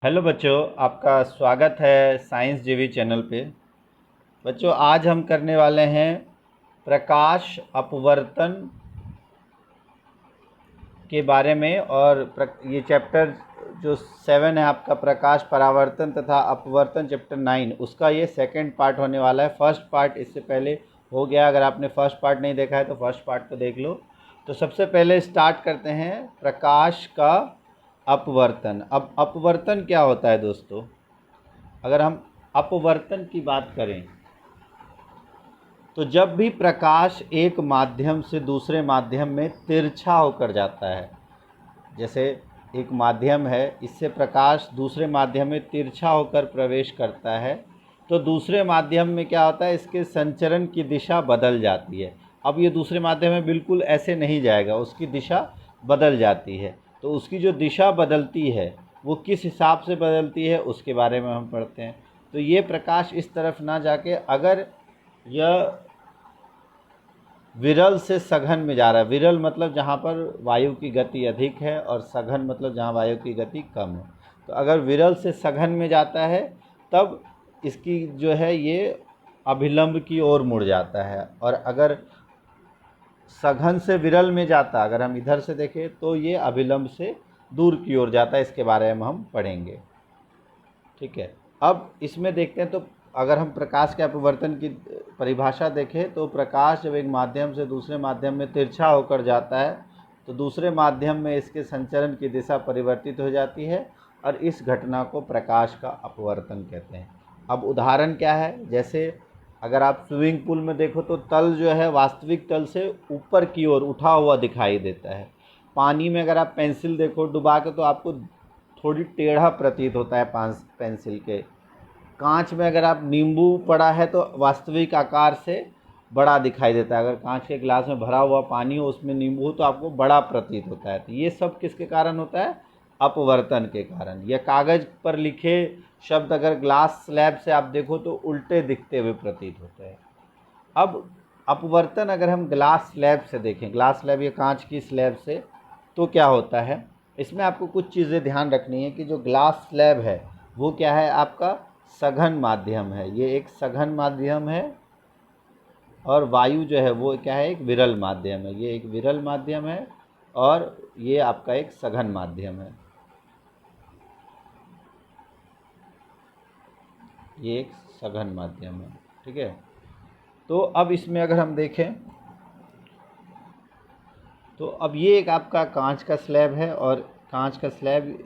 Hello बच्चों, आपका स्वागत है साइंस जीवी चैनल पे। बच्चों, आज हम करने वाले हैं प्रकाश अपवर्तन के बारे में। और ये चैप्टर जो 7 है आपका, प्रकाश परावर्तन तथा अपवर्तन, चैप्टर 9, उसका ये सेकंड पार्ट होने वाला है। फर्स्ट पार्ट इससे पहले हो गया। अगर आपने फर्स्ट पार्ट नहीं देखा है तो फर्स्ट पार्ट को देख लो। तो सबसे पहले स्टार्ट करते हैं प्रकाश का अपवर्तन। अब अपवर्तन क्या होता है दोस्तों? अगर हम अपवर्तन की बात करें तो जब भी प्रकाश एक माध्यम से दूसरे माध्यम में तिरछा होकर जाता है, जैसे एक माध्यम है, इससे प्रकाश दूसरे माध्यम में तिरछा होकर प्रवेश करता है, तो दूसरे माध्यम में क्या होता है, इसके संचरण की दिशा बदल जाती है। अब ये दूसरे माध्यम में बिल्कुल ऐसे नहीं जाएगा, उसकी दिशा बदल जाती है। तो उसकी जो दिशा बदलती है वो किस हिसाब से बदलती है उसके बारे में हम पढ़ते हैं। तो ये प्रकाश इस तरफ ना जाके, अगर यह विरल से सघन में जा रहा है, विरल मतलब जहाँ पर वायु की गति अधिक है, और सघन मतलब जहाँ वायु की गति कम है। तो अगर विरल से सघन में जाता है तब इसकी जो है ये अभिलंब की ओर मुड़ जाता है। और अगर सघन से विरल में जाता, अगर हम इधर से देखें तो ये अभिलंब से दूर की ओर जाता है। इसके बारे में हम पढ़ेंगे, ठीक है। अब इसमें देखते हैं, तो अगर हम प्रकाश के अपवर्तन की परिभाषा देखें तो प्रकाश जब एक माध्यम से दूसरे माध्यम में तिरछा होकर जाता है तो दूसरे माध्यम में इसके संचरण की दिशा परिवर्तित हो जाती है, और इस घटना को प्रकाश का अपवर्तन कहते हैं। अब उदाहरण क्या है, जैसे अगर आप स्विमिंग पूल में देखो तो तल जो है वास्तविक तल से ऊपर की ओर उठा हुआ दिखाई देता है। पानी में अगर आप पेंसिल देखो डुबा के तो आपको थोड़ी टेढ़ा प्रतीत होता है पेंसिल के। कांच में अगर आप नींबू पड़ा है तो वास्तविक आकार से बड़ा दिखाई देता है। अगर कांच के गिलास में भरा हुआ पानी हो, उसमें नींबू हो, तो आपको बड़ा प्रतीत होता है। तो ये सब किसके कारण होता है? अपवर्तन के कारण। या कागज़ पर लिखे शब्द अगर ग्लास स्लैब से आप देखो तो उल्टे दिखते हुए प्रतीत होते हैं। अब अपवर्तन अगर हम ग्लास स्लैब से देखें, ग्लास स्लैब या कांच की स्लैब से, तो क्या होता है, इसमें आपको कुछ चीज़ें ध्यान रखनी है कि जो ग्लास स्लैब है वो क्या है, आपका सघन माध्यम है। ये एक सघन माध्यम है, और वायु जो है वो क्या है, एक विरल माध्यम है। ये एक विरल माध्यम है, और ये आपका एक सघन माध्यम है। ये एक सघन माध्यम है, ठीक है। तो अब इसमें अगर हम देखें तो अब ये एक आपका कांच का स्लैब है, और कांच का स्लैब,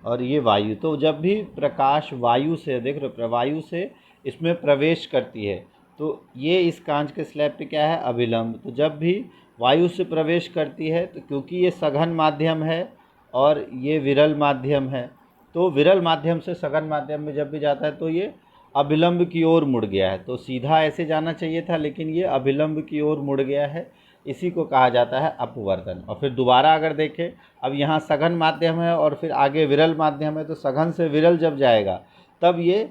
और ये वायु। तो जब भी प्रकाश वायु से, देख रहे हो, वायु से इसमें प्रवेश करती है तो ये इस कांच के स्लैब पे क्या है, अभिलंब। तो जब भी वायु से प्रवेश करती है तो क्योंकि ये सघन माध्यम है और ये विरल माध्यम है, तो विरल माध्यम से सघन माध्यम में जब भी जाता है तो ये अभिलंब की ओर मुड़ गया है। तो सीधा ऐसे जाना चाहिए था, लेकिन ये अभिलंब की ओर मुड़ गया है। इसी को कहा जाता है अपवर्तन। और फिर दोबारा अगर देखें, अब यहाँ सघन माध्यम है और फिर आगे विरल माध्यम है, तो सघन से विरल जब जाएगा तब ये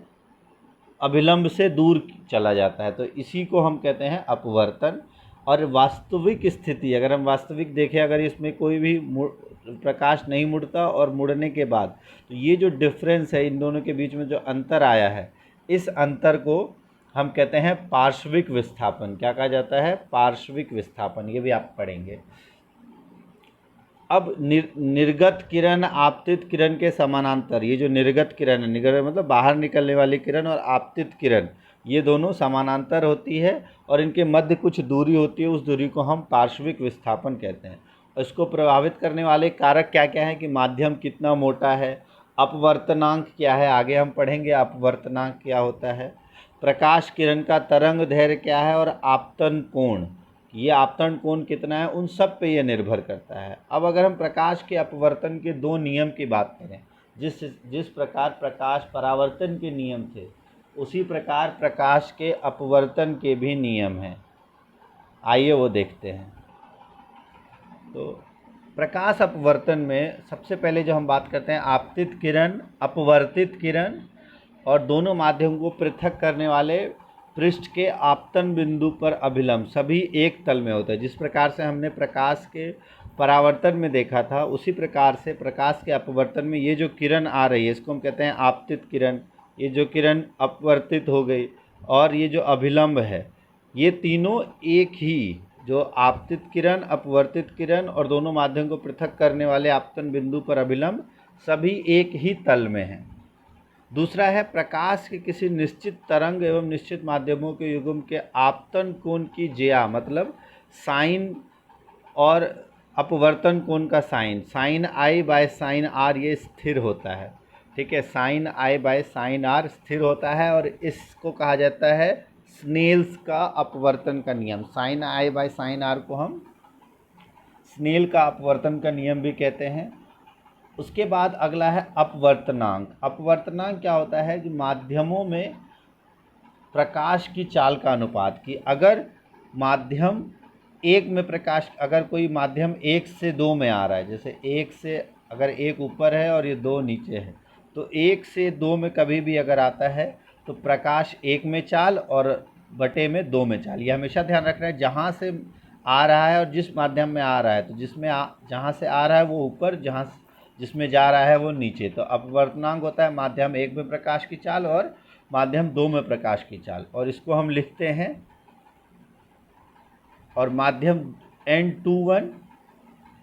अभिलंब से दूर चला जाता है। तो इसी को हम कहते हैं अपवर्तन। और वास्तविक स्थिति, अगर हम वास्तविक देखें, अगर इसमें कोई भी प्रकाश नहीं मुड़ता और मुड़ने के बाद, तो ये जो डिफरेंस है, इन दोनों के बीच में जो अंतर आया है, इस अंतर को हम कहते हैं पार्श्विक विस्थापन। क्या कहा जाता है? पार्श्विक विस्थापन। ये भी आप पढ़ेंगे। अब निर्गत किरण आपतित किरण के समानांतर, ये जो निर्गत किरण है, निर्गत मतलब बाहर निकलने वाली किरण, और आपतित किरण, ये दोनों समानांतर होती है, और इनके मध्य कुछ दूरी होती है। उस दूरी को हम पार्श्विक विस्थापन कहते हैं। और इसको प्रभावित करने वाले कारक क्या क्या हैं कि माध्यम कितना मोटा है, अपवर्तनांक क्या है, आगे हम पढ़ेंगे अपवर्तनांक क्या होता है, प्रकाश किरण का तरंग दैर्घ्य क्या है, और आपतन कोण, ये आपतन कोण कितना है, उन सब पे ये निर्भर करता है। अब अगर हम प्रकाश के अपवर्तन के दो नियम की बात करें, जिस जिस प्रकार प्रकाश परावर्तन के नियम थे, उसी प्रकार प्रकाश के अपवर्तन के भी नियम हैं। आइए वो देखते हैं। तो प्रकाश अपवर्तन में सबसे पहले जो हम बात करते हैं, आपतित किरण, अपवर्तित किरण, और दोनों माध्यम को पृथक करने वाले पृष्ठ के आपतन बिंदु पर अभिलंब, सभी एक तल में होता है। जिस प्रकार से हमने प्रकाश के परावर्तन में देखा था, उसी प्रकार से प्रकाश के अपवर्तन में ये जो किरण आ रही है इसको हम कहते हैं आपतित किरण। ये जो किरण अपवर्तित हो गई और ये जो अभिलंब है, ये तीनों एक ही, जो आपतित किरण, अपवर्तित किरण और दोनों माध्यम को पृथक करने वाले आपतन बिंदु पर अभिलंब, सभी एक ही तल में हैं। दूसरा है प्रकाश के किसी निश्चित तरंग एवं निश्चित माध्यमों के युग्म के आपतन कोण की ज्या, मतलब साइन, और अपवर्तन कोण का sine i by sine r, ये स्थिर होता है। ठीक है, sine i by sine r स्थिर होता है और इसको कहा जाता है स्नेल्स का अपवर्तन का नियम। Sine i by sine r को हम स्नेल का अपवर्तन का नियम भी कहते हैं। उसके बाद अगला है अपवर्तनांक। अपवर्तनांक क्या होता है कि माध्यमों में प्रकाश की चाल का अनुपात, की अगर माध्यम एक में प्रकाश, अगर कोई माध्यम 1 से 2 में आ रहा है, जैसे 1 से, अगर 1 ऊपर है और ये 2 नीचे है, तो 1 से 2 में कभी भी अगर आता है तो प्रकाश 1 में चाल और बटे में 2 में चाल। ये हमेशा ध्यान रखना है, जहाँ से आ रहा है और जिस माध्यम में आ रहा है, तो जहाँ से आ रहा है वो ऊपर, जिसमें जा रहा है वो नीचे। तो अपवर्तनांक होता है माध्यम 1 में प्रकाश की चाल और माध्यम 2 में प्रकाश की चाल, और इसको हम लिखते हैं, और माध्यम N21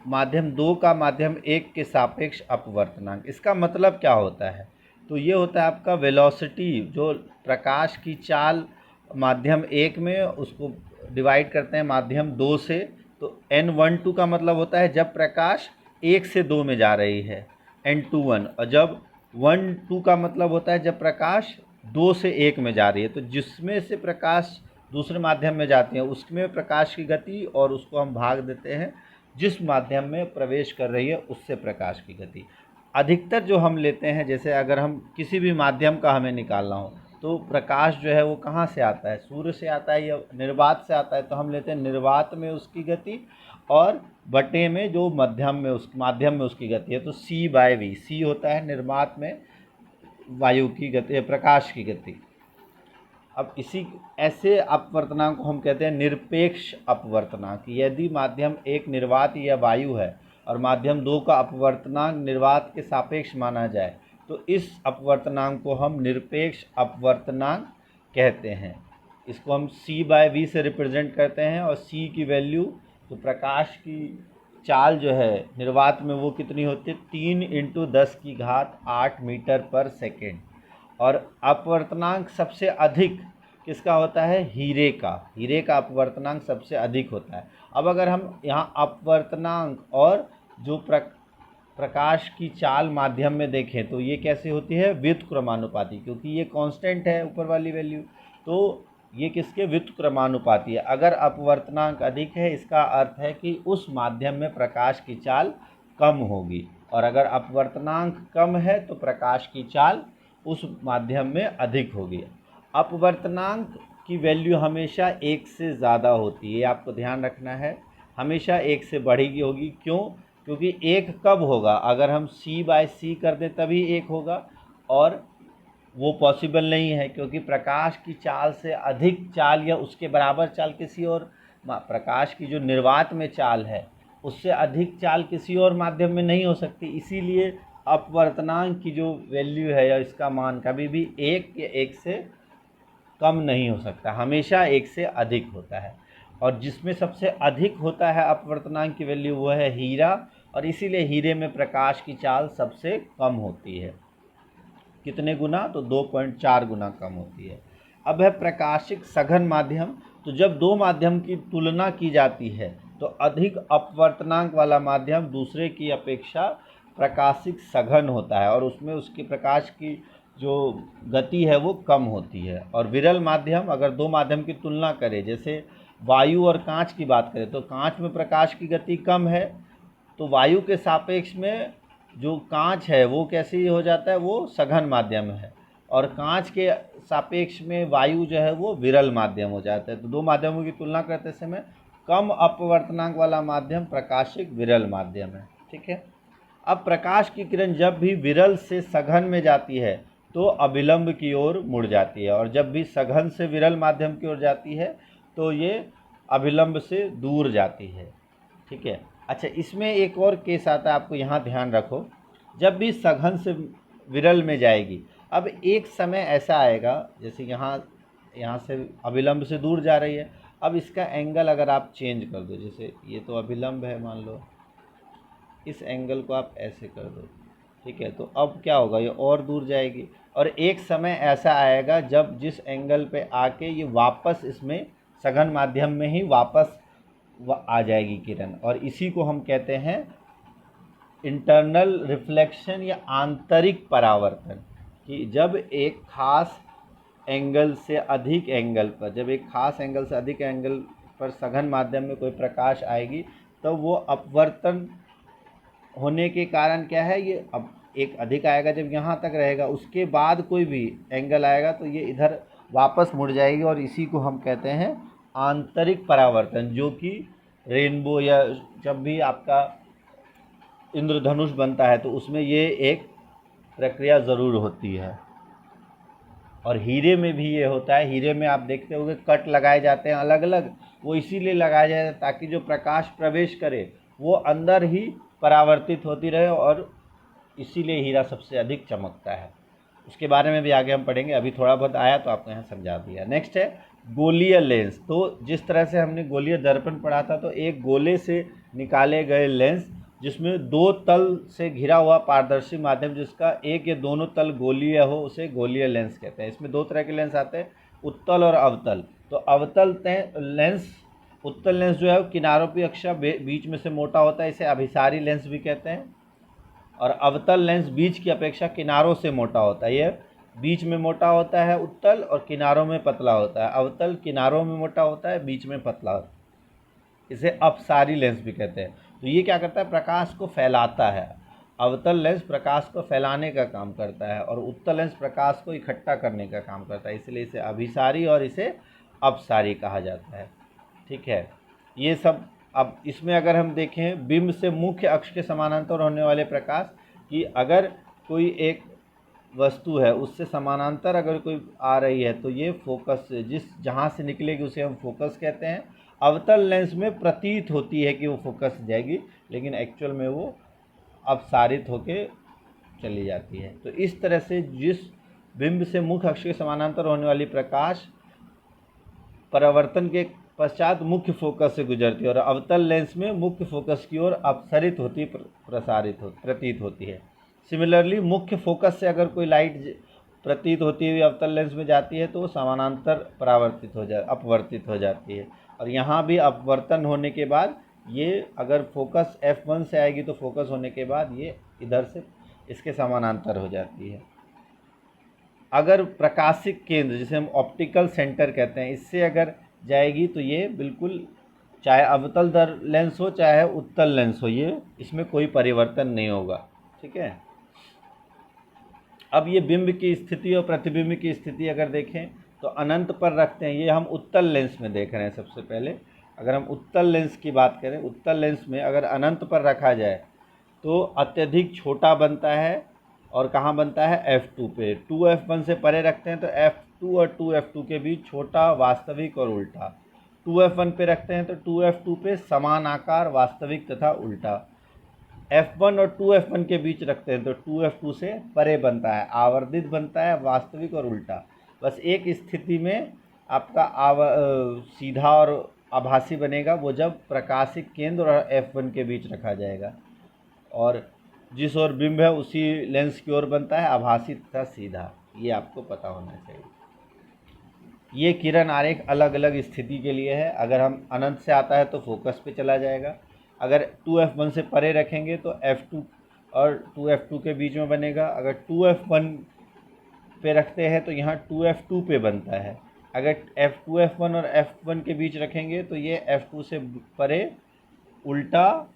माध्यम 2 का माध्यम 1 के सापेक्ष अपवर्तनांक। इसका मतलब क्या होता है, तो ये होता है आपका वेलोसिटी, जो प्रकाश की चाल माध्यम 1 में, उसको डिवाइड करते हैं माध्यम 2 से, तो N12 का मतलब होता है जब प्रकाश 1 से 2 में जा रही है, N21, और जब 12 का मतलब होता है जब प्रकाश 2 से 1 में जा रही है। तो जिसमें से प्रकाश दूसरे माध्यम में जाती है उसमें प्रकाश की गति, और उसको हम भाग देते हैं जिस माध्यम में प्रवेश कर रही है उससे प्रकाश की गति। अधिकतर जो हम लेते हैं, जैसे अगर हम किसी भी माध्यम का हमें निकालना हो, तो प्रकाश जो है वो कहाँ से आता है, सूर्य से आता है या निर्वात से आता है, तो हम लेते हैं निर्वात में उसकी गति और बटे में जो माध्यम में उसकी गति है, तो C/V। C होता है निर्वात में वायु की गति, प्रकाश की गति। अब इसी ऐसे अपवर्तनांक को हम कहते हैं निरपेक्ष अपवर्तनांक। यदि माध्यम 1 निर्वात या वायु है और माध्यम 2 का अपवर्तनांक निर्वात के सापेक्ष माना जाए, तो इस अपवर्तनांक को हम निरपेक्ष अपवर्तनांक कहते हैं। इसको हम C/V से रिप्रेजेंट करते हैं, और C की वैल्यू, तो प्रकाश की चाल जो है निर्वात में वो कितनी होती है, 3 × 10⁸ मीटर पर सेकेंड। और अपवर्तनांक सबसे अधिक किसका होता है, हीरे का अपवर्तनांक सबसे अधिक होता है। अब अगर हम यहाँ अपवर्तनांक और जो प्रकाश की चाल माध्यम में देखें, तो ये कैसे होती है, व्युत्क्रमानुपाती, क्योंकि ये कांस्टेंट है ऊपर वाली वैल्यू, तो ये किसके व्युत्क्रमानुपाती है। अगर अपवर्तनांक अधिक है, इसका अर्थ है कि उस माध्यम में प्रकाश की चाल कम होगी, और अगर अपवर्तनांक कम है तो प्रकाश की चाल उस माध्यम में अधिक होगी। अपवर्तनांक की वैल्यू हमेशा 1 से ज़्यादा होती है, आपको ध्यान रखना है, हमेशा 1 से बढ़ेगी होगी। क्यों, क्योंकि 1 कब होगा, अगर हम C/C कर दें तभी 1 होगा, और वो पॉसिबल नहीं है, क्योंकि प्रकाश की चाल से अधिक चाल या उसके बराबर चाल किसी और, प्रकाश की जो निर्वात में चाल है उससे अधिक चाल किसी और माध्यम में नहीं हो सकती। इसीलिए अपवर्तनांक की जो वैल्यू है या इसका मान कभी भी 1 या 1 से कम नहीं हो सकता, हमेशा 1 से अधिक होता है। और जिसमें सबसे अधिक होता है अपवर्तनांक की वैल्यू वो है हीरा, और इसीलिए हीरे में प्रकाश की चाल सबसे कम होती है। कितने गुना, तो 2.4 गुना कम होती है। अब है प्रकाशिक सघन माध्यम। तो जब दो माध्यम की तुलना की जाती है तो अधिक अपवर्तनांक वाला माध्यम दूसरे की अपेक्षा प्रकाशिक सघन होता है, और उसमें उसकी प्रकाश की जो गति है वो कम होती है। और विरल माध्यम, अगर दो माध्यम की तुलना करें, जैसे वायु और कांच की बात करें, तो कांच में प्रकाश की गति कम है, तो वायु के सापेक्ष में जो कांच है वो कैसे हो जाता है, वो सघन माध्यम है, और कांच के सापेक्ष में वायु जो है वो विरल माध्यम हो जाता है। तो दो माध्यमों की तुलना करते समय कम अपवर्तनांक वाला माध्यम प्रकाशिक विरल माध्यम है। ठीक है। अब प्रकाश की किरण जब भी विरल से सघन में जाती है तो अभिलंब की ओर मुड़ जाती है, और जब भी सघन से विरल माध्यम की ओर जाती है तो ये अभिलंब से दूर जाती है। ठीक है। अच्छा, इसमें एक और केस आता है, आपको यहाँ ध्यान रखो, जब भी सघन से विरल में जाएगी, अब एक समय ऐसा आएगा, जैसे यहाँ से अभिलंब से दूर जा रही है, अब इसका एंगल अगर आप चेंज कर दो, जैसे ये तो अभिलंब है, मान लो इस एंगल को आप ऐसे कर दो, ठीक है, तो अब क्या होगा, ये और दूर जाएगी, और एक समय ऐसा आएगा जब जिस एंगल पे आके ये वापस इसमें सघन माध्यम में ही वापस आ जाएगी किरण, और इसी को हम कहते हैं इंटरनल रिफ्लेक्शन या आंतरिक परावर्तन। कि जब एक खास एंगल से अधिक एंगल पर, जब एक खास एंगल से अधिक एंगल पर सघन माध्यम में कोई प्रकाश आएगी, तो वो अपवर्तन होने के कारण क्या है, ये अब एक अधिक आएगा, जब यहाँ तक रहेगा, उसके बाद कोई भी एंगल आएगा तो ये इधर वापस मुड़ जाएगी, और इसी को हम कहते हैं आंतरिक परावर्तन। जो कि रेनबो या जब भी आपका इंद्रधनुष बनता है तो उसमें ये एक प्रक्रिया ज़रूर होती है। और हीरे में भी ये होता है, हीरे में आप देखते होंगे कट लगाए जाते हैं अलग अलग, वो इसीलिए लगाया जाता है ताकि जो प्रकाश प्रवेश करे वो अंदर ही परावर्तित होती रहे, और इसीलिए हीरा सबसे अधिक चमकता है। उसके बारे में भी आगे हम पढ़ेंगे, अभी थोड़ा बहुत आया तो आपको यहाँ समझा दिया। नेक्स्ट है गोलीय लेंस। तो जिस तरह से हमने गोलीय दर्पण पढ़ा था, तो एक गोले से निकाले गए लेंस जिसमें दो तल से घिरा हुआ पारदर्शी माध्यम जिसका एक या दोनों तल गोलीय हो, उसे गोलीय लेंस कहते हैं। इसमें दो तरह के लेंस आते हैं, उत्तल और अवतल। तो अवतल लेंस, उत्तल लेंस जो है वो किनारों की अक्षा बीच में से मोटा होता है, इसे अभिसारी लेंस भी कहते हैं। और अवतल लेंस बीच की अपेक्षा किनारों से मोटा होता है, यह बीच में मोटा होता है उत्तल, और किनारों में पतला होता है अवतल। किनारों में मोटा होता है, बीच में पतला होता है, इसे अपसारी लेंस भी कहते हैं। तो ये क्या करता है, प्रकाश को फैलाता है। अवतल लेंस प्रकाश को फैलाने का काम करता है, और उत्तल लेंस प्रकाश को इकट्ठा करने का काम करता है, इसलिए इसे अभिसारी और इसे अपसारी कहा जाता है। ठीक है, ये सब। अब इसमें अगर हम देखें बिंब से मुख्य अक्ष के समानांतर होने वाले प्रकाश, कि अगर कोई एक वस्तु है उससे समानांतर अगर कोई आ रही है तो ये फोकस, जहाँ से निकलेगी उसे हम फोकस कहते हैं। अवतल लेंस में प्रतीत होती है कि वो फोकस जाएगी, लेकिन एक्चुअल में वो अपसारित होके चली जाती है। तो इस तरह से जिस बिंब से मुख्य अक्ष के समानांतर होने वाली प्रकाश परावर्तन के पश्चात मुख्य फोकस से गुजरती है, और अवतल लेंस में मुख्य फोकस की ओर अपसरित होती, प्रतीत होती है। सिमिलरली मुख्य फोकस से अगर कोई लाइट प्रतीत होती हुई अवतल लेंस में जाती है तो वो समानांतर अपवर्तित हो जाती है। और यहाँ भी अपवर्तन होने के बाद ये अगर फोकस F1 से आएगी तो फोकस होने के बाद ये इधर से इसके समानांतर हो जाती है। अगर प्रकाशिक केंद्र, जिसे हम ऑप्टिकल सेंटर कहते हैं, इससे अगर जाएगी तो ये बिल्कुल, चाहे अवतल लेंस हो चाहे उत्तल लेंस हो, ये इसमें कोई परिवर्तन नहीं होगा। ठीक है। अब ये बिंब की स्थिति और प्रतिबिंब की स्थिति अगर देखें तो अनंत पर रखते हैं, ये हम उत्तल लेंस में देख रहे हैं। सबसे पहले अगर हम उत्तल लेंस की बात करें, उत्तल लेंस में अगर अनंत पर रखा जाए तो अत्यधिक छोटा बनता है, और कहाँ बनता है, F2 पे। 2F1 से परे रखते हैं तो F2 और 2F2 के बीच छोटा वास्तविक और उल्टा। 2F1 पे रखते हैं तो 2F2 पे समान आकार वास्तविक तथा उल्टा। F1 और 2F1 के बीच रखते हैं तो 2F2 से परे बनता है, आवर्धित बनता है, वास्तविक और उल्टा। बस एक स्थिति में आपका सीधा और आभासी बनेगा, वो जब प्रकाशिक केंद्र और F1 के बीच रखा जाएगा, और जिस ओर बिंब है उसी लेंस की ओर बनता है, आभासी तथा सीधा। ये आपको पता होना चाहिए। ये किरण आरेख अलग अलग स्थिति के लिए है। अगर हम अनंत से आता है तो फोकस पे चला जाएगा, अगर 2F1 से परे रखेंगे तो F2 और 2F2 के बीच में बनेगा, अगर 2F1 पे रखते हैं तो यहाँ 2F2 पे बनता है, अगर F2F1 और F1 के बीच रखेंगे तो ये F2 से परे उल्टा।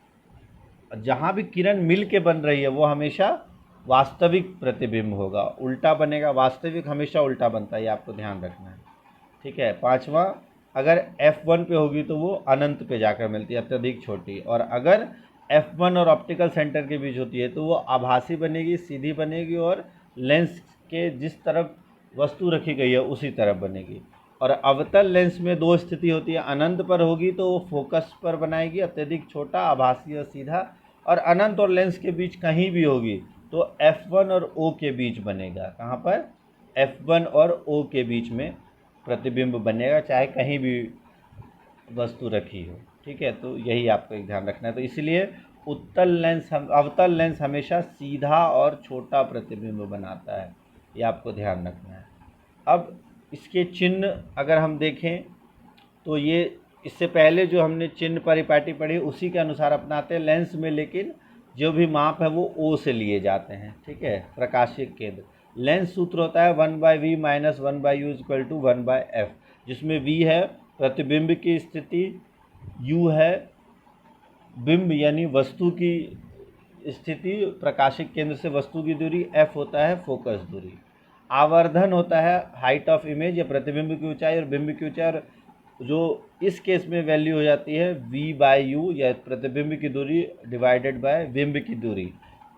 जहाँ भी किरण मिल के बन रही है वो हमेशा वास्तविक प्रतिबिंब होगा, उल्टा बनेगा। वास्तविक हमेशा उल्टा बनता है, ये आपको ध्यान रखना है। ठीक है। पांचवा, अगर F1 पे होगी तो वो अनंत पे जाकर मिलती है, अत्यधिक छोटी। और अगर F1 और ऑप्टिकल सेंटर के बीच होती है तो वो आभासी बनेगी, सीधी बनेगी, और लेंस के जिस तरफ वस्तु रखी गई है उसी तरफ बनेगी। और अवतल लेंस में दो स्थिति होती है, अनंत पर होगी तो वो फोकस पर बनाएगी अत्यधिक छोटा, आभासी और सीधा, और अनंत और लेंस के बीच कहीं भी होगी तो F1 और O के बीच बनेगा। कहाँ पर? F1 और O के बीच में प्रतिबिंब बनेगा, चाहे कहीं भी वस्तु रखी हो। ठीक है, तो यही आपको एक ध्यान रखना है। तो इसलिए अवतल लेंस हमेशा सीधा और छोटा प्रतिबिंब बनाता है, ये आपको ध्यान रखना है। अब इसके चिन्ह अगर हम देखें तो ये इससे पहले जो हमने चिन्ह परिपाटी पढ़ी उसी के अनुसार अपनाते हैं लेंस में, लेकिन जो भी माप है वो O से लिए जाते हैं। ठीक है, प्रकाशीय केंद्र। लेंस सूत्र होता है 1/v minus 1/u equal to 1/f, जिसमें v है प्रतिबिंब की स्थिति, u है बिंब यानी वस्तु की स्थिति, प्रकाशिक केंद्र से वस्तु की दूरी, f होता है फोकस दूरी। आवर्धन होता है हाइट ऑफ इमेज या प्रतिबिंब की ऊंचाई और बिंब की ऊंचाई, और जो इस केस में वैल्यू हो जाती है v/u या प्रतिबिंब की दूरी डिवाइडेड बाय बिंब की दूरी।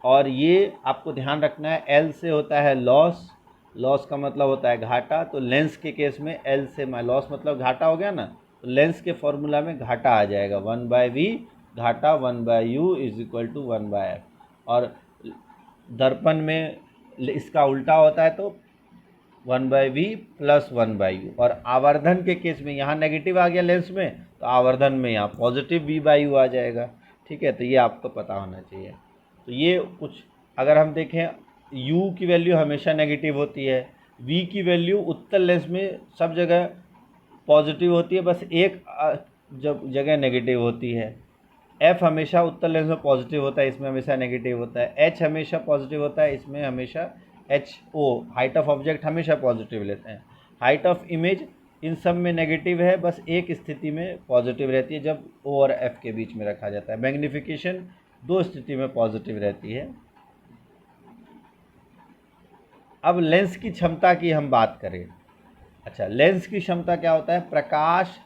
और ये आपको ध्यान रखना है L से होता है लॉस, लॉस का मतलब होता है घाटा, तो लेंस के केस में L से लॉस मतलब घाटा हो गया ना, तो लेंस के फॉर्मूला में घाटा आ जाएगा 1/v घाटा 1/u is equal to 1/f। और दर्पण में इसका उल्टा होता है तो 1/v प्लस 1/u। और आवर्धन के केस में यहाँ नेगेटिव आ गया लेंस में, तो आवर्धन में यहाँ पॉजिटिव v/u आ जाएगा। ठीक है, तो ये आपको पता होना चाहिए। तो ये कुछ अगर हम देखें, u की वैल्यू हमेशा नेगेटिव होती है, v की वैल्यू उत्तल लेंस में सब जगह पॉजिटिव होती है, बस एक जब जगह नेगेटिव होती है। f हमेशा उत्तल लेंस में पॉजिटिव होता है, इसमें हमेशा नेगेटिव होता है। h हमेशा पॉजिटिव होता है, इसमें हमेशा HO हाइट ऑफ ऑब्जेक्ट हमेशा पॉजिटिव लेते हैं। हाइट ऑफ इमेज इन सब में नेगेटिव है, बस एक स्थिति में पॉजिटिव रहती है जब O और F के बीच में रखा जाता है। मैग्नीफिकेशन दो स्थिति में पॉजिटिव रहती है। अब लेंस की क्षमता की हम बात करें। अच्छा, लेंस की क्षमता क्या होता है? प्रकाश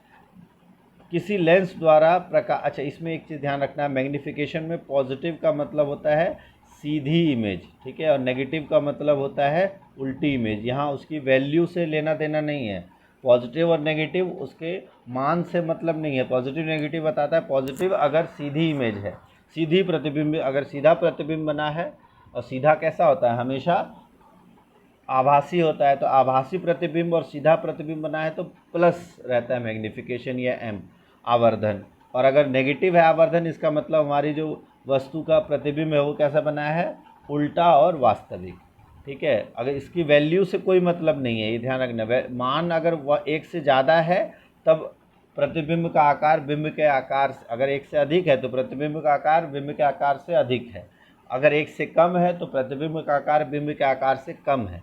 किसी लेंस द्वारा अच्छा, इसमें एक चीज़ ध्यान रखना है, मैग्नीफिकेशन में पॉजिटिव का मतलब होता है सीधी इमेज, ठीक है, और नेगेटिव का मतलब होता है उल्टी इमेज। यहाँ उसकी वैल्यू से लेना देना नहीं है, पॉजिटिव और नेगेटिव उसके मान से मतलब नहीं है। पॉजिटिव नेगेटिव बताता है पॉजिटिव अगर सीधी इमेज है, सीधी प्रतिबिंब, अगर सीधा प्रतिबिंब बना है, और सीधा कैसा होता है? हमेशा आभासी होता है, तो आभासी प्रतिबिंब और सीधा प्रतिबिंब बना है तो प्लस रहता है मैग्नीफिकेशन या m आवर्धन। और अगर नेगेटिव है आवर्धन, इसका मतलब हमारी जो वस्तु का प्रतिबिंब है वो कैसा बना है? उल्टा और वास्तविक। ठीक है, अगर इसकी वैल्यू से कोई मतलब नहीं है, ये ध्यान रखना। मान अगर वह एक से ज़्यादा है तब प्रतिबिंब का आकार बिंब के आकार से, अगर एक से अधिक है तो प्रतिबिंब का आकार बिंब के आकार से अधिक है, अगर एक से कम है तो प्रतिबिंब का आकार बिंब के आकार से कम है,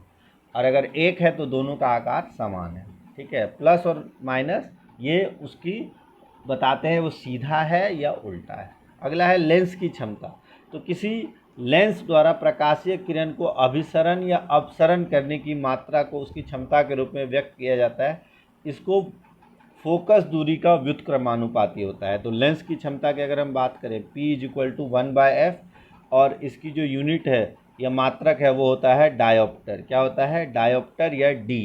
और अगर एक है तो दोनों का आकार समान है। ठीक है, प्लस और माइनस ये उसकी बताते हैं वो सीधा है या उल्टा है। अगला है लेंस की क्षमता। तो किसी लेंस द्वारा प्रकाशीय किरण को अभिसरण या अपसरण करने की मात्रा को उसकी क्षमता के रूप में व्यक्त किया जाता है। इसको फोकस दूरी का व्युत्क्रमानुपाती होता है। तो लेंस की क्षमता की अगर हम बात करें P = 1/f, और इसकी जो यूनिट है या मात्रक है वो होता है डायोप्टर। क्या होता है? डायोप्टर या D।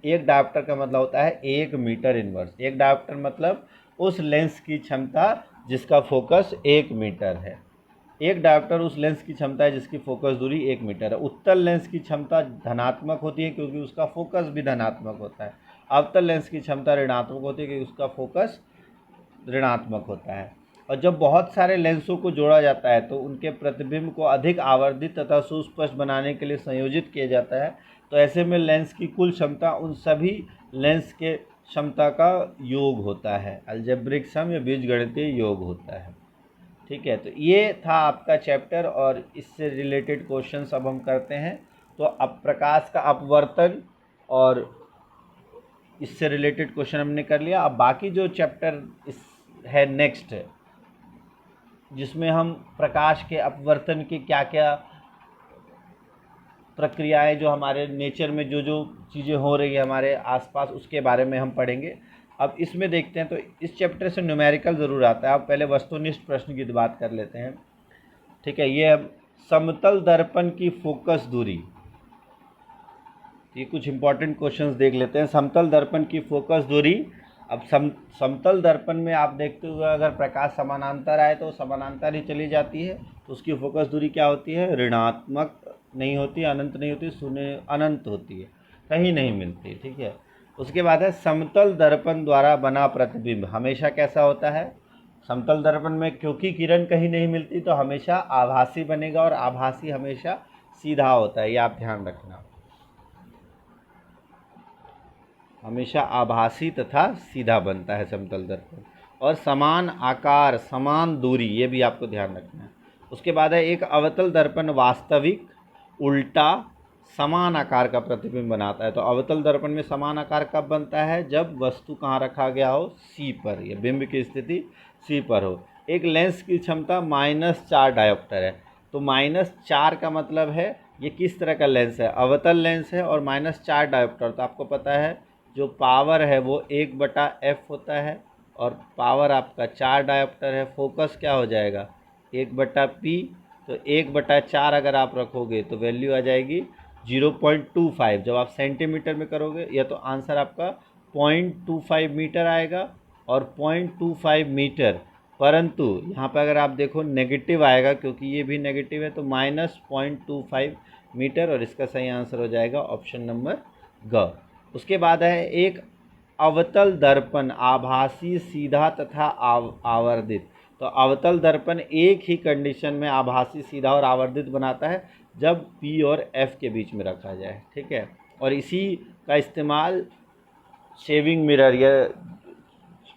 एक डायोप्टर का मतलब होता है 1 मीटर इनवर्स। एक डायोप्टर मतलब उस लेंस की क्षमता जिसका फोकस 1 मीटर है। एक डायोप्टर उस लेंस की क्षमता है जिसकी फोकस दूरी 1 मीटर है। उत्तल लेंस की क्षमता धनात्मक होती है क्योंकि उसका फोकस भी धनात्मक होता है। अवतल लेंस की क्षमता ऋणात्मक होती है क्योंकि उसका फोकस ऋणात्मक होता है। और जब बहुत सारे लेंसों को जोड़ा जाता है तो उनके प्रतिबिंब को अधिक आवर्धित तथा सुस्पष्ट बनाने के लिए संयोजित किया जाता है। तो ऐसे में लेंस की कुल क्षमता उन सभी लेंस के क्षमता का योग होता है, अलजेब्रिक सम या बीजगणितीय योग होता है। ठीक है, तो ये था आपका चैप्टर, और इससे रिलेटेड क्वेश्चंस अब हम करते हैं। तो अब प्रकाश का अपवर्तन और इससे रिलेटेड क्वेश्चन हमने कर लिया। अब बाकी जो चैप्टर इस है नेक्स्ट, जिसमें हम प्रकाश के अपवर्तन की क्या क्या प्रक्रियाएं, जो हमारे नेचर में जो जो चीज़ें हो रही है हमारे आसपास, उसके बारे में हम पढ़ेंगे। अब इसमें देखते हैं, तो इस चैप्टर से न्यूमेरिकल ज़रूर आता है। अब पहले वस्तुनिष्ठ प्रश्न की बात कर लेते हैं। ठीक है, ये समतल दर्पण की फोकस दूरी, तो ये कुछ इंपॉर्टेंट क्वेश्चंस देख लेते हैं। समतल दर्पण की फोकस दूरी। अब समतल दर्पण में आप देखते हुए अगर प्रकाश समानांतर आए तो समानांतर ही चली जाती है, तो उसकी फोकस दूरी क्या होती है, ऋणात्मक नहीं होती, अनंत नहीं होती, शून्य अनंत होती है, कहीं नहीं मिलती। ठीक है। उसके बाद है समतल दर्पण द्वारा बना प्रतिबिंब हमेशा कैसा होता है। समतल दर्पण में क्योंकि किरण कहीं नहीं मिलती तो हमेशा आभासी बनेगा, और आभासी हमेशा सीधा होता है, ये आप ध्यान रखना। हमेशा आभासी तथा सीधा बनता है समतल दर्पण। और समान आकार समान दूरी, ये भी आपको ध्यान रखना है। उसके बाद है एक अवतल दर्पण वास्तविक उल्टा समान आकार का प्रतिबिंब बनाता है। तो अवतल दर्पण में समान आकार कब बनता है, जब वस्तु कहाँ रखा गया हो, सी पर, या बिंब की स्थिति सी पर हो। एक लेंस की क्षमता -4 डायोप्टर है। तो -4 का मतलब है ये किस तरह का लेंस है, अवतल लेंस है, और -4 डायोप्टर। तो आपको पता है जो पावर है वो 1/f होता है, और पावर आपका 4 डायोप्टर है। फोकस क्या हो जाएगा, 1/p। तो 1/4 अगर आप रखोगे तो वैल्यू आ जाएगी 0.25। जब आप सेंटीमीटर में करोगे या तो आंसर आपका 0.25 मीटर आएगा, और 0.25 मीटर, परंतु यहाँ पर अगर आप देखो नेगेटिव आएगा, क्योंकि ये भी नेगेटिव है, तो -0.25 मीटर, और इसका सही आंसर हो जाएगा ऑप्शन नंबर ग। उसके बाद है एक अवतल दर्पण आभासी सीधा तथा आवर्धित। तो अवतल दर्पण एक ही कंडीशन में आभासी सीधा और आवर्धित बनाता है जब P और F के बीच में रखा जाए। ठीक है। और इसी का इस्तेमाल शेविंग मिरर या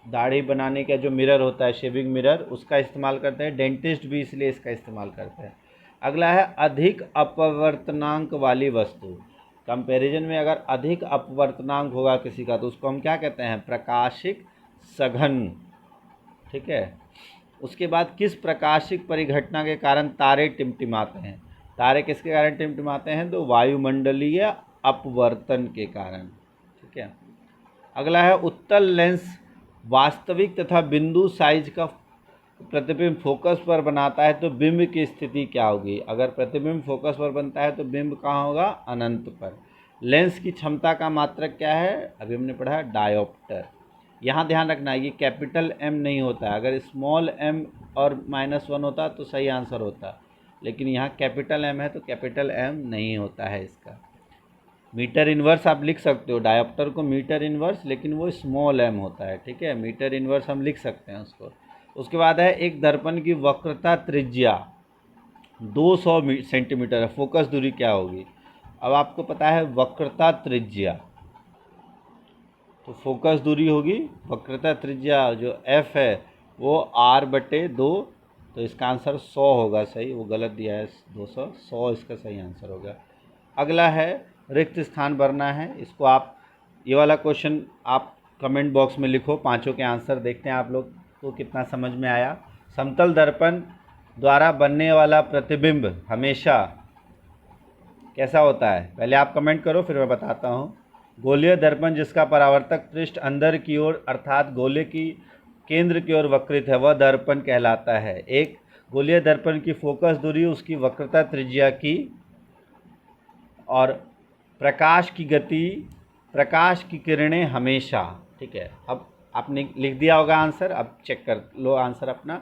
दाढ़ी बनाने का जो मिरर होता है, शेविंग मिरर, उसका इस्तेमाल करते हैं। डेंटिस्ट भी इसलिए इसका इस्तेमाल करते हैं। अगला है अधिक अपवर्तनांक वाली वस्तु। कंपैरिजन में अगर अधिक अपवर्तनांक होगा किसी का तो उसको हम क्या कहते हैं, प्रकाशिक सघन। ठीक है। उसके बाद किस प्रकाशिक परिघटना के कारण तारे टिमटिमाते हैं। तारे किसके कारण टिमटिमाते हैं, तो वायुमंडलीय अपवर्तन के कारण। ठीक है। अगला है उत्तल लेंस वास्तविक तथा बिंदु साइज का प्रतिबिंब फोकस पर बनाता है तो बिंब की स्थिति क्या होगी। अगर प्रतिबिंब फोकस पर बनता है तो बिंब कहाँ होगा, अनंत पर। लेंस की क्षमता का मात्रक क्या है, अभी हमने पढ़ा है डायोप्टर। यहाँ ध्यान रखना है ये कैपिटल M नहीं होता है। अगर स्मॉल m और -1 होता तो सही आंसर होता, लेकिन यहाँ कैपिटल M है तो कैपिटल M नहीं होता है इसका। मीटर इन्वर्स आप लिख सकते हो डायोप्टर को, मीटर इन्वर्स, लेकिन वो स्मॉल m होता है। ठीक है। मीटर इन्वर्स हम लिख सकते हैं उसको। उसके बाद है एक दर्पण की वक्रता त्रिज्या 200 सेंटीमीटर है, फोकस दूरी क्या होगी। अब आपको पता है वक्रता त्रिज्या, तो फोकस दूरी होगी वक्रता त्रिज्या जो f है वो r/2, तो इसका आंसर 100 होगा। सही, वो गलत दिया है 200, 100 इसका सही आंसर होगा। अगला है रिक्त स्थान भरना है। इसको आप, ये वाला क्वेश्चन आप कमेंट बॉक्स में लिखो, पांचों के आंसर देखते हैं आप लोग को कितना समझ में आया। समतल दर्पण द्वारा बनने वाला प्रतिबिंब हमेशा कैसा होता है, पहले आप कमेंट करो फिर मैं बताता हूँ। गोलीय दर्पण जिसका परावर्तक पृष्ठ अंदर की ओर अर्थात गोले की केंद्र की ओर वक्रित है वह दर्पण कहलाता है। एक गोलीय दर्पण की फोकस दूरी उसकी वक्रता त्रिज्या की, और प्रकाश की गति, प्रकाश की किरणें हमेशा। ठीक है। अब आपने लिख दिया होगा आंसर, अब चेक कर लो आंसर अपना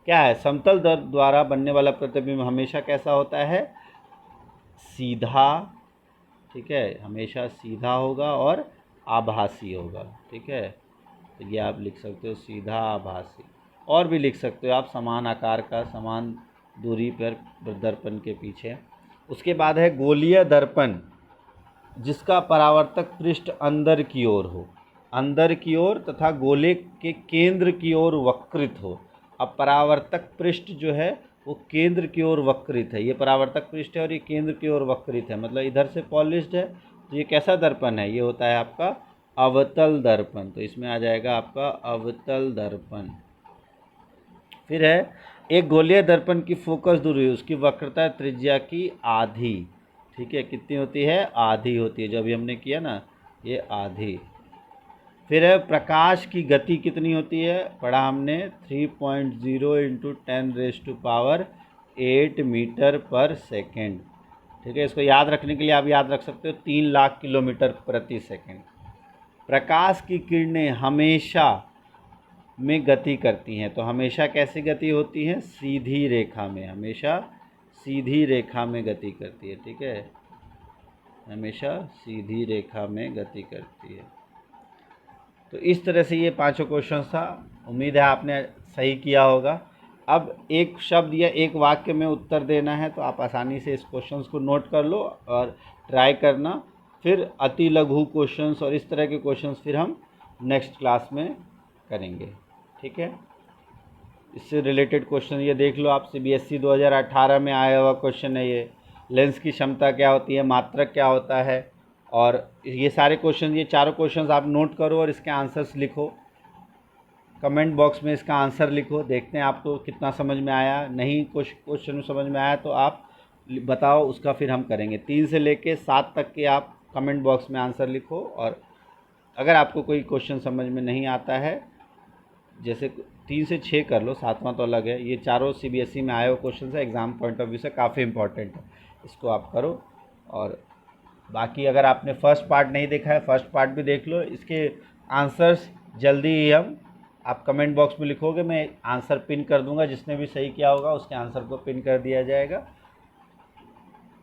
क्या है। समतल द्वारा बनने वाला प्रतिबिंब हमेशा कैसा होता है, सीधा। ठीक है, हमेशा सीधा होगा और आभासी होगा। ठीक है, तो ये आप लिख सकते हो सीधा आभासी, और भी लिख सकते हो आप समान आकार का, समान दूरी पर दर्पण के पीछे। उसके बाद है गोलीय दर्पण जिसका परावर्तक पृष्ठ अंदर की ओर हो, अंदर की ओर तथा गोले के केंद्र की ओर वक्रित हो। अब परावर्तक पृष्ठ जो है वो केंद्र की ओर वक्रित है, ये परावर्तक पृष्ठ है और ये केंद्र की ओर वक्रित है, मतलब इधर से पॉलिश्ड है। तो ये कैसा दर्पण है, ये होता है आपका अवतल दर्पण। तो इसमें आ जाएगा आपका अवतल दर्पण। फिर है एक गोलीय दर्पण की फोकस दूरी उसकी वक्रता त्रिज्या की आधी। ठीक है, कितनी होती है, आधी होती है, जो अभी हमने किया ना ये आधी। फिर है प्रकाश की गति कितनी होती है, पढ़ा हमने 3.0 × 10⁻⁸ मीटर पर सेकेंड। ठीक है। इसको याद रखने के लिए आप याद रख सकते हो 3 लाख किलोमीटर प्रति सेकंड। प्रकाश की किरणें हमेशा में गति करती हैं, तो हमेशा कैसी गति होती है? सीधी रेखा में, हमेशा सीधी रेखा में गति करती है। ठीक है, हमेशा सीधी रेखा में गति करती है। तो इस तरह से ये पांचों क्वेश्चन था। उम्मीद है आपने सही किया होगा। अब एक शब्द या एक वाक्य में उत्तर देना है, तो आप आसानी से इस क्वेश्चंस को नोट कर लो और ट्राई करना। फिर अति लघु क्वेश्चंस और इस तरह के क्वेश्चंस फिर हम नेक्स्ट क्लास में करेंगे। ठीक है, इससे रिलेटेड क्वेश्चन ये देख लो आप, CBSE 2018 में आया हुआ क्वेश्चन है ये। लेंस की क्षमता क्या होती है, मात्रक क्या होता है, और ये सारे क्वेश्चन, ये चारों क्वेश्चंस आप नोट करो और इसके आंसर्स लिखो। कमेंट बॉक्स में इसका आंसर लिखो। देखते हैं आपको कितना समझ में आया। नहीं कुछ क्वेश्चन समझ में आया तो आप बताओ, उसका फिर हम करेंगे। 3 से लेके 7 तक के आप कमेंट बॉक्स में आंसर लिखो। और अगर आपको कोई क्वेश्चन समझ में नहीं आता है, जैसे 3 से 6 कर लो, 7वां तो अलग है। ये चारों CBSE में आए हुए क्वेश्चन है, एग्ज़ाम पॉइंट ऑफ व्यू से काफ़ी इंपॉर्टेंट है, इसको आप करो। और बाकी अगर आपने फर्स्ट पार्ट नहीं देखा है, फर्स्ट पार्ट भी देख लो। इसके आंसर्स जल्दी ही आप कमेंट बॉक्स में लिखोगे, मैं आंसर पिन कर दूंगा। जिसने भी सही किया होगा उसके आंसर को पिन कर दिया जाएगा।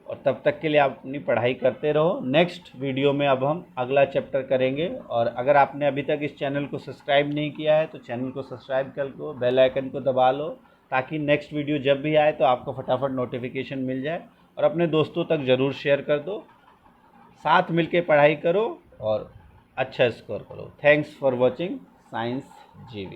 और तब तक के लिए आप अपनी पढ़ाई करते रहो। नेक्स्ट वीडियो में अब हम अगला चैप्टर करेंगे। और अगर आपने अभी तक इस चैनल को सब्सक्राइब नहीं किया है तो चैनल को सब्सक्राइब कर लो, बेल आइकन को दबा लो, ताकि नेक्स्ट वीडियो जब भी आए तो आपको फटाफट नोटिफिकेशन मिल जाए। और अपने दोस्तों तक ज़रूर शेयर कर दो। साथ मिलके पढ़ाई करो और अच्छा स्कोर करो। Thanks for watching science GV।